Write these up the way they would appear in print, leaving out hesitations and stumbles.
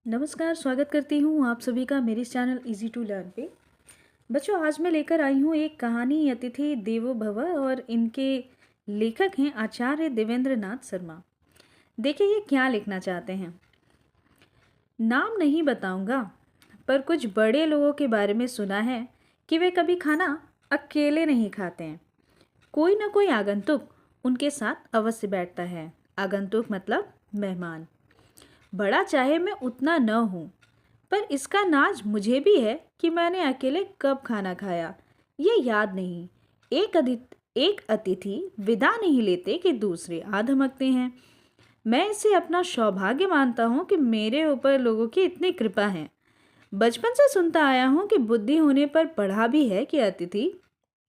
नमस्कार, स्वागत करती हूँ आप सभी का मेरे इस चैनल इजी टू लर्न पे। बच्चों, आज मैं लेकर आई हूँ एक कहानी अतिथि देवो भव और इनके लेखक हैं आचार्य देवेंद्र नाथ शर्मा। देखिए ये क्या लिखना चाहते हैं। नाम नहीं बताऊंगा, पर कुछ बड़े लोगों के बारे में सुना है कि वे कभी खाना अकेले नहीं खाते हैं। कोई ना कोई आगंतुक उनके साथ अवश्य बैठता है। आगंतुक मतलब मेहमान। बड़ा चाहे मैं उतना न हूँ, पर इसका नाज मुझे भी है कि मैंने अकेले कब खाना खाया ये याद नहीं। एक अतिथि विदा नहीं लेते कि दूसरे आ धमकते हैं। मैं इसे अपना सौभाग्य मानता हूँ कि मेरे ऊपर लोगों की इतनी कृपा है। बचपन से सुनता आया हूँ कि बुद्धि होने पर पढ़ा भी है कि अतिथि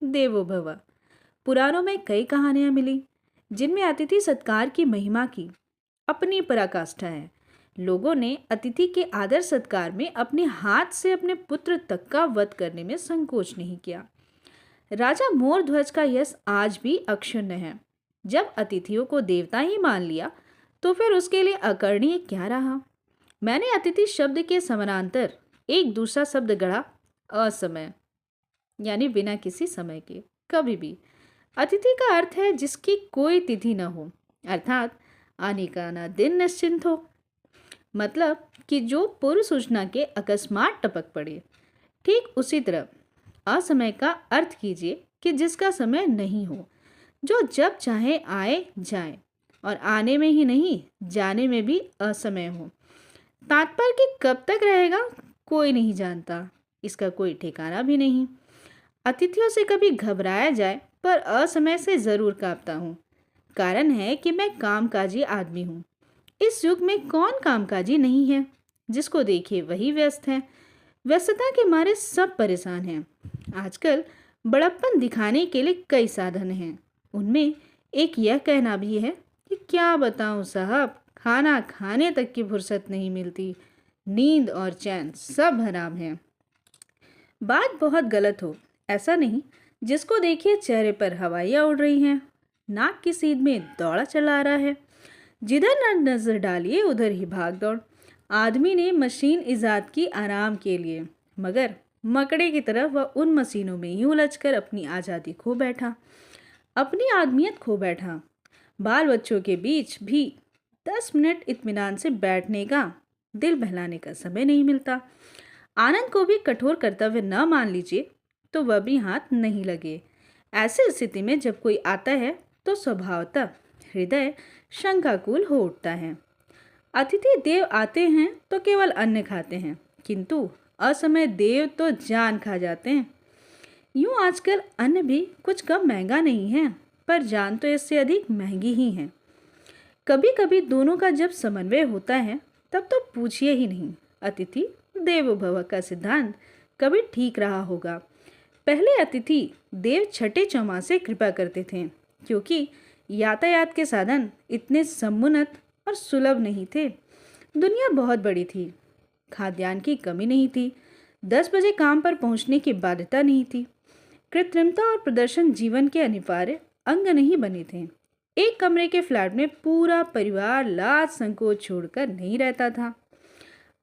देवो भव। पुराणों में कई कहानियाँ मिली जिनमें अतिथि सत्कार की महिमा की अपनी पराकाष्ठा है। लोगों ने अतिथि के आदर सत्कार में अपने हाथ से अपने पुत्र तक का वध करने में संकोच नहीं किया। राजा मोरध्वज का यश आज भी अक्षुण्ण है। जब अतिथियों को देवता ही मान लिया तो फिर उसके लिए अकरणीय क्या रहा। मैंने अतिथि शब्द के समानांतर एक दूसरा शब्द गढ़ा, असमय, यानी बिना किसी समय के, कभी भी। अतिथि का अर्थ है जिसकी कोई तिथि न हो, अर्थात आने का ना दिन निश्चिंत हो। मतलब कि जो पूर्व सूचना के अकस्मात टपक पड़े। ठीक उसी तरह असमय का अर्थ कीजिए कि जिसका समय नहीं हो, जो जब चाहे आए जाए और आने में ही नहीं जाने में भी असमय हो। तात्पर्य कि कब तक रहेगा कोई नहीं जानता, इसका कोई ठिकाना भी नहीं। अतिथियों से कभी घबराया जाए पर असमय से जरूर कांपता हूँ। कारण है कि मैं कामकाजी आदमी हूँ। इस युग में कौन कामकाजी नहीं है। जिसको देखिए वही व्यस्त है। व्यस्तता के मारे सब परेशान हैं। आजकल बड़प्पन दिखाने के लिए कई साधन हैं। उनमें एक यह कहना भी है कि क्या बताऊं साहब, खाना खाने तक की फुर्सत नहीं मिलती। नींद और चैन सब हराम है। बात बहुत गलत हो ऐसा नहीं। जिसको देखिए चेहरे पर हवाइयाँ उड़ रही हैं, नाक की सीध में दौड़ा चला रहा है। जिधर न नजर डालिए उधर ही भाग दौड़। आदमी ने मशीन इजाद की आराम के लिए, मगर मकड़े की तरह वह उन मशीनों में ही उलझकर अपनी आज़ादी खो बैठा, अपनी आदमियत खो बैठा। बाल बच्चों के बीच भी 10 मिनट इत्मीनान से बैठने का, दिल बहलाने का समय नहीं मिलता। आनंद को भी कठोर कर्तव्य न मान लीजिए तो वह भी हाथ नहीं लगे। ऐसी स्थिति में जब कोई आता है तो स्वभावतः हृदय शंकाकुल हो उठता है। अतिथि देव आते हैं तो केवल अन्न खाते हैं, किंतु असमय देव तो जान खा जाते हैं। यूं आजकल अन्न भी कुछ कम महंगा नहीं है, पर जान तो इससे अधिक महंगी ही है। कभी कभी दोनों का जब समन्वय होता है तब तो पूछिए ही नहीं। अतिथि देवो भव का सिद्धांत कभी ठीक रहा होगा। पहले अतिथि देव छठे चौमासे कृपा करते थे, क्योंकि यातायात के साधन इतने समुन्नत और सुलभ नहीं थे। दुनिया बहुत बड़ी थी, खाद्यान्न की कमी नहीं थी, 10 बजे काम पर पहुंचने की बाध्यता नहीं थी। कृत्रिमता और प्रदर्शन जीवन के अनिवार्य अंग नहीं बने थे। एक कमरे के फ्लैट में पूरा परिवार लाज संकोच छोड़कर नहीं रहता था।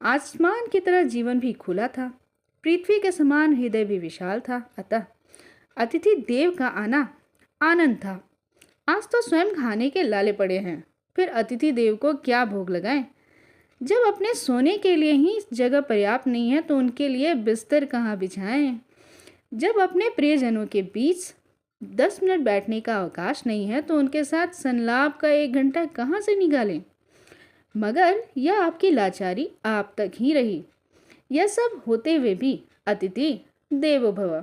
आसमान की तरह जीवन भी खुला था, पृथ्वी के समान हृदय भी विशाल था। अतः अतिथि देव का आना आनंद था। आज तो स्वयं खाने के लाले पड़े हैं, फिर अतिथि देव को क्या भोग लगाएं। जब अपने सोने के लिए ही जगह पर्याप्त नहीं है तो उनके लिए बिस्तर कहाँ बिछाएं। जब अपने प्रियजनों के बीच 10 मिनट बैठने का अवकाश नहीं है तो उनके साथ संलाप का 1 घंटा कहाँ से निकालें। मगर यह आपकी लाचारी आप तक ही रही। यह सब होते हुए भी अतिथि देवो भव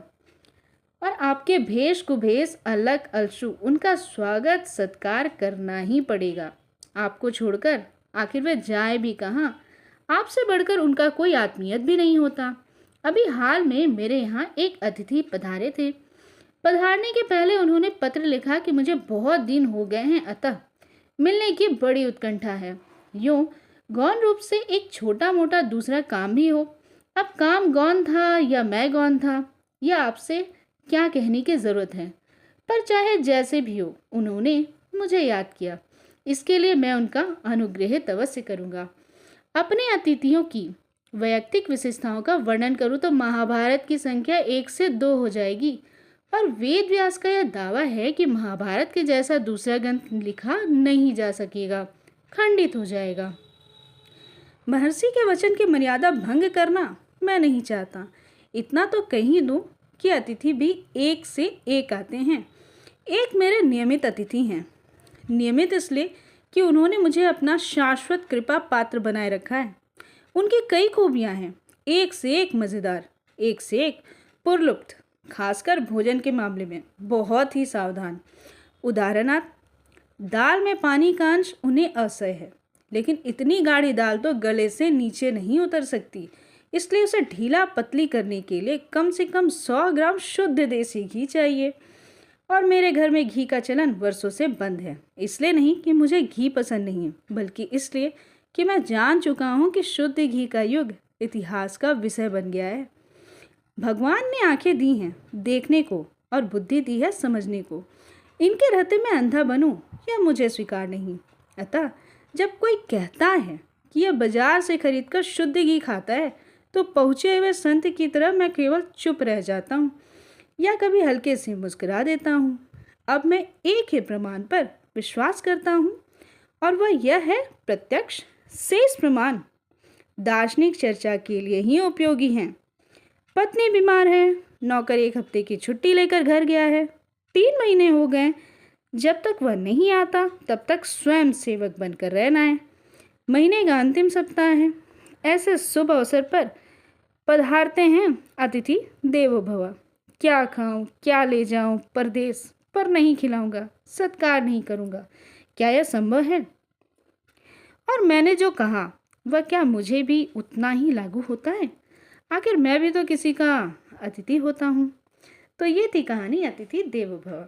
और आपके भेष कुभेश अलग अलशु उनका स्वागत सत्कार करना ही पड़ेगा। आपको छोड़कर आखिर वे जाए भी कहाँ। आपसे बढ़कर उनका कोई आत्मीयत भी नहीं होता। अभी हाल में मेरे यहाँ एक अतिथि पधारे थे। पधारने के पहले उन्होंने पत्र लिखा कि मुझे बहुत दिन हो गए हैं, अतः मिलने की बड़ी उत्कंठा है। यूं गौण रूप से एक छोटा मोटा दूसरा काम भी हो। अब काम गौण था या मैं गौण था, यह आपसे क्या कहने की जरूरत है, पर चाहे जैसे भी हो उन्होंने मुझे याद किया। इसके लिए मैं उनका अनुग्रहित अवश्य करूँगा। अपने अतिथियों की वैयक्तिक विशेषताओं का वर्णन करूँ तो महाभारत की संख्या 1 से 2 हो जाएगी। और वेद व्यास का यह दावा है कि महाभारत के जैसा दूसरा ग्रंथ लिखा नहीं जा सकेगा, खंडित हो जाएगा। महर्षि के वचन की मर्यादा भंग करना मैं नहीं चाहता। इतना तो कह दूं कि अतिथि भी एक से एक आते हैं। एक मेरे नियमित अतिथि हैं। नियमित इसलिए कि उन्होंने मुझे अपना शाश्वत कृपा पात्र बनाए रखा है। उनकी कई खूबियां हैं, एक से एक मज़ेदार, एक से एक पुरलुप्त, खासकर भोजन के मामले में बहुत ही सावधान। उदाहरणार्थ, दाल में पानी का अंश उन्हें असह्य है, लेकिन इतनी गाढ़ी दाल तो गले से नीचे नहीं उतर सकती। इसलिए उसे ढीला पतली करने के लिए कम से कम 100 ग्राम शुद्ध देसी घी चाहिए। और मेरे घर में घी का चलन वर्षों से बंद है। इसलिए नहीं कि मुझे घी पसंद नहीं है, बल्कि इसलिए कि मैं जान चुका हूँ कि शुद्ध घी का युग इतिहास का विषय बन गया है। भगवान ने आंखें दी हैं देखने को और बुद्धि दी है समझने को। इनके रहते मैं अंधा बनूं यह मुझे स्वीकार नहीं। अतः जब कोई कहता है कि यह बाजार से खरीदकर शुद्ध घी खाता है, तो पहुँचे हुए संत की तरह मैं केवल चुप रह जाता हूँ या कभी हल्के से मुस्कुरा देता हूँ। अब मैं एक ही प्रमाण पर विश्वास करता हूँ, और वह यह है प्रत्यक्ष शेष प्रमाण दार्शनिक चर्चा के लिए ही उपयोगी हैं। पत्नी बीमार है, नौकर 1 हफ्ते की छुट्टी लेकर घर गया है, 3 महीने हो गए। जब तक वह नहीं आता तब तक स्वयं सेवक बनकर रहना है। महीने का अंतिम सप्ताह है। ऐसे शुभ अवसर पर पधारते हैं अतिथि देवो भव। क्या खाऊं, क्या ले जाऊं परदेश, पर नहीं खिलाऊंगा, सत्कार नहीं करूंगा। क्या यह संभव है? और मैंने जो कहा वह क्या मुझे भी उतना ही लागू होता है? आखिर मैं भी तो किसी का अतिथि होता हूँ। तो ये थी कहानी अतिथि देवो भव।